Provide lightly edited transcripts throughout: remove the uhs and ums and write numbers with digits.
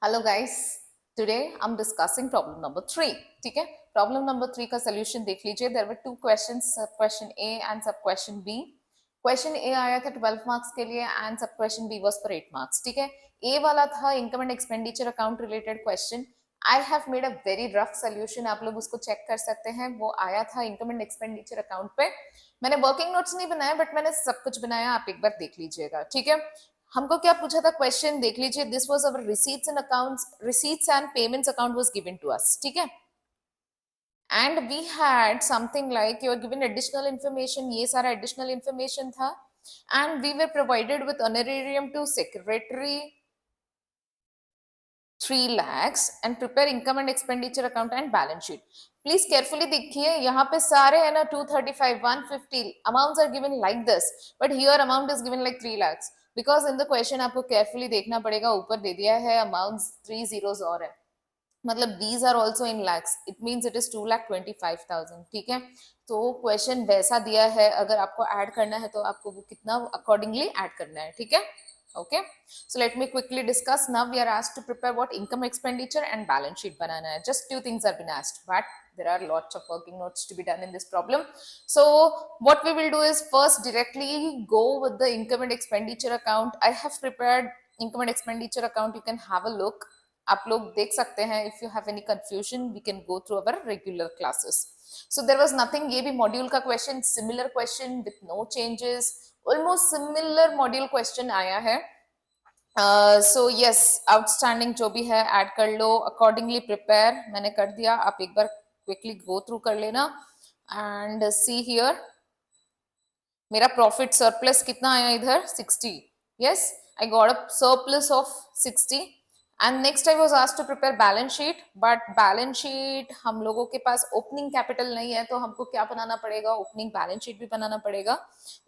Hello guys, today I am discussing problem number 3। ठीक है, problem number 3 का solution देख लीजिए। There were two questions, sub question A and sub question B. Question A आया था 12 marks के लिए and sub question B was for 8 marks. ठीक है, ए वाला था income and expenditure account related question. I have made a very rough solution, आप लोग उसको चेक कर सकते हैं। वो आया था इनकम एंड एक्सपेंडिचर अकाउंट पे। मैंने वर्किंग नोट्स नहीं बनाया बट मैंने सब कुछ बनाया, आप एक बार देख लीजिएगा। ठीक है, हमको क्या पूछा था क्वेश्चन देख लीजिए। This was our receipts and accounts, receipts and payments account was given to us. ठीक है, and we had something like you are given additional information, ये सारा एडिशनल इंफॉर्मेशन था। And we were provided with honorarium to secretary 3 lakhs and prepare income and expenditure account and balance sheet. Please carefully देखिए, यहाँ पे सारे है ना 235 150 amounts are given like this, but here amount is given like 3 lakhs because in the question आपको carefully देखना पड़ेगा। ऊपर दे दिया है अमाउंट्स 3 zeros और है, मतलब these are also in lakhs, it means it is 2,25,000। ठीक है, तो क्वेश्चन वैसा दिया है, अगर आपको ऐड करना है तो आपको वो कितना अकॉर्डिंगली ऐड करना है। ठीक है, okay, so let me quickly discuss. Now we are asked to prepare what income expenditure and balance sheet banana hai. Just few things have been asked, but there are lots of working notes to be done in this problem. So what we will do is first directly go with the income and expenditure account. I have prepared income and expenditure account, you can have a look, आप लोग देख सकते हैं। If you have any confusion we can go through our regular classes. So there was nothing, ये भी module का question, similar question with no changes, almost similar module question आया है। सो यस, आउटस्टैंडिंग जो भी है ऐड कर लो, accordingly prepare मैंने कर दिया, आप एक बार क्विकली गो थ्रू कर लेना एंड सी हियर। मेरा प्रॉफिट सरप्लस कितना आया इधर 60। Yes, I got a surplus of 60 and next I was asked to prepare balance sheet, but balance sheet हम लोगों के पास ओपनिंग कैपिटल नहीं है, तो हमको क्या बनाना पड़ेगा, ओपनिंग बैलेंस शीट भी बनाना पड़ेगा।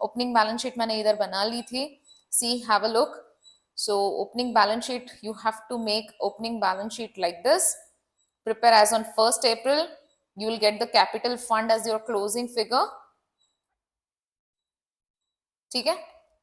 ओपनिंग बैलेंस शीट मैंने इधर बना ली थी, see have a look. So opening balance sheet, you have to make opening balance sheet like this. Prepare as on 1st April. You will get the capital fund as your closing figure. ठीक है,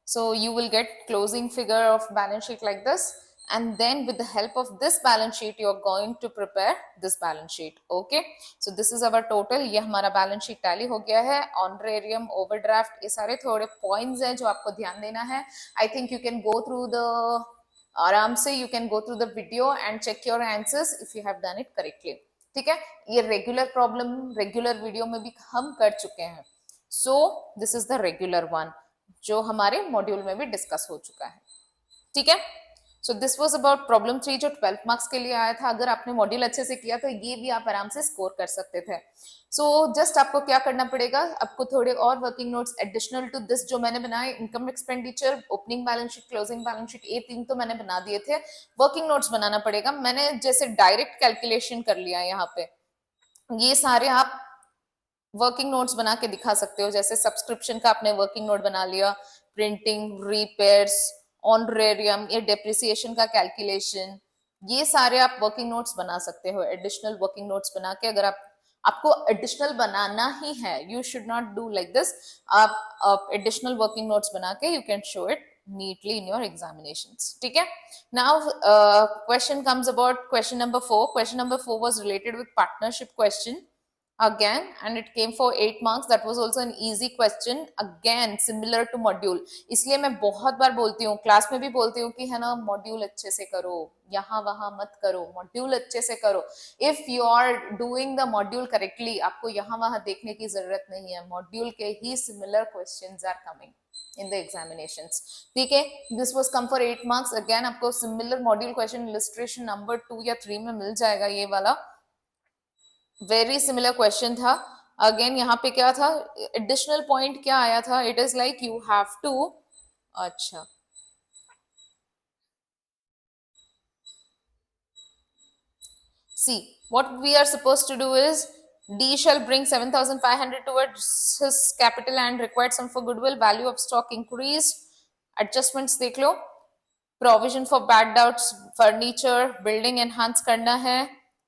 so you will get closing figure of balance sheet like this, and then with the help of this balance sheet you are going to prepare this balance sheet. Okay, so this is our total, ये हमारा balance sheet tally हो गया है। honorarium, overdraft, ये सारे थोड़े points हैं जो आपको ध्यान देना है। I think you can go through the आराम से you can go through the video and check your answers if you have done it correctly. ठीक है, ये रेगुलर प्रॉब्लम रेगुलर वीडियो में भी हम कर चुके हैं, so this is the regular one जो हमारे मॉड्यूल में भी डिस्कस हो चुका है। ठीक है, so this was about problem 3 जो 12 मार्क्स के लिए आया था। अगर आपने मॉड्यूल अच्छे से किया तो ये भी आप आराम से स्कोर कर सकते थे। सो जस्ट आपको क्या करना पड़ेगा, आपको थोड़े और working notes additional to this जो मैंने बनाए, income expenditure, opening balance sheet, closing balance sheet, ये 3 तो मैंने बना दिए थे। वर्किंग नोट्स बनाना पड़ेगा। मैंने जैसे डायरेक्ट कैलकुलेशन कर लिया यहाँ पे, ये सारे आप वर्किंग नोट्स बना के दिखा सकते हो। जैसे सब्सक्रिप्शन का आपने वर्किंग नोट बना लिया, प्रिंटिंग, रिपेयर्स, ऑनरेरियम, ये डेप्रिसिएशन का कैलकुलेशन, ये सारे आप वर्किंग नोट्स बना सकते हो। एडिशनल वर्किंग नोट्स बना के, अगर आपको एडिशनल बनाना ही है, you should not do like this, आप एडिशनल वर्किंग नोट्स बना के you can show it neatly in your examinations. ठीक है, now question comes about question number 4. Question number 4 was related with partnership question again, and it came for 8 marks. That was also an easy question, again similar to module. इसलिए मैं बहुत बार बोलती हूँ, class में भी बोलती हूँ कि है ना, मॉड्यूल अच्छे से करो, यहाँ वहां मत करो, मॉड्यूल अच्छे से करो। If you are doing the module correctly, आपको यहाँ वहां देखने की जरूरत नहीं है, मॉड्यूल के ही similar questions are coming in the examinations. ठीक है, this was come for 8 marks. again आपको similar module question illustration number 2 या 3 में मिल जाएगा, ये वाला वेरी सिमिलर क्वेश्चन था। अगेन यहाँ पे क्या था, एडिशनल पॉइंट क्या आया था, it is like you have to, अच्छा see what we are supposed to do is D shall bring 7,500 towards his capital and required sum for goodwill, value of stock increased, adjustments देख लो, provision for bad doubts, furniture, building enhance करना है,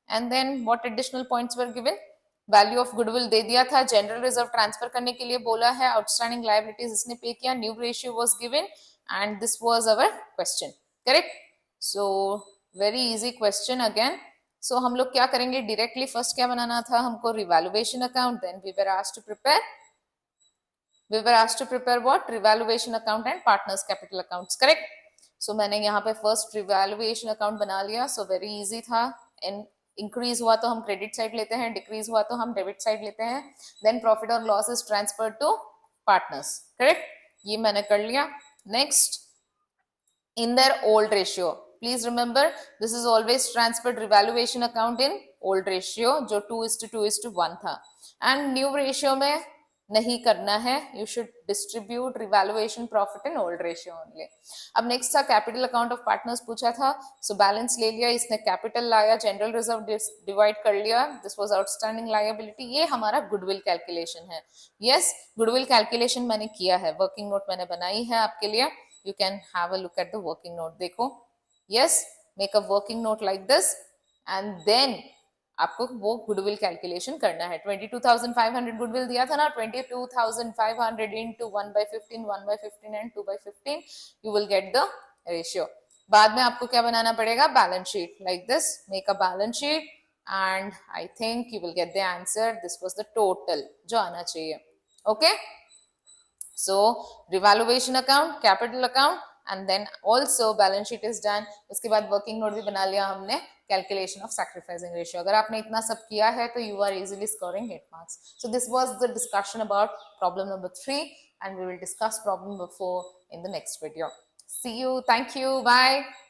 and then what additional points were given, value of goodwill दे दिया था, general reserve transfer करने के लिए बोला है, आउटस्टैंडिंग लायबिलिटीज इसने पे किया, new ratio was given, and this was our question, correct. So very easy question again. So हम लोग क्या करेंगे डायरेक्टली, फर्स्ट क्या बनाना था हमको, revaluation account. Then we were asked to prepare what, revaluation account and partners capital accounts, correct. So मैंने यहाँ पे फर्स्ट रिवैल्यूएशन अकाउंट बना लिया. सो वेरी इजी था. एंड इंक्रीज हुआ तो हम क्रेडिट साइड लेते हैं, डिक्रीज हुआ तो हम डेबिट साइड लेते हैं. देन प्रॉफिट और loss is transfer to partners, correct. ये मैंने कर लिया. Next, in their old ratio, please remember this is always transferred revaluation account in old ratio जो 2:2:1 था. and new ratio में नहीं करना है. you should distribute revaluation profit in old ratio only. अब नेक्स्ट था कैपिटल अकाउंट ऑफ पार्टनर्स पूछा था. सो बैलेंस ले लिया, इसने कैपिटल लाया, जनरल रिजर्व डिवाइड कर लिया, दिस वाज आउटस्टैंडिंग लायबिलिटी. ये हमारा गुडविल कैलकुलेशन है. यस, गुडविल कैलकुलेशन मैंने किया है, वर्किंग नोट मैंने बनाई है आपके लिए. You can have a look at the working note. देखो, yes, make a working note like this and then आपको वो गुडविल कैलकुलेशन करना है. 22,500 गुडविल दिया था ना, 22,500 into 1/15, 1/15 and 2/15, you will get the ratio. बाद में आपको क्या बनाना पड़ेगा, balance sheet like this. Make a balance sheet and I think you will get the answer. This was the total जो आना चाहिए. Okay. So revaluation account, capital account and then also balance sheet is done. उसके बाद working note भी बना लिया हमने, calculation of sacrificing ratio. अगर आपने इतना सब किया है तो you are easily scoring 8 marks. So this was the discussion about problem number 3 and we will discuss problem number 4 in the next video. See you. Thank you. Bye.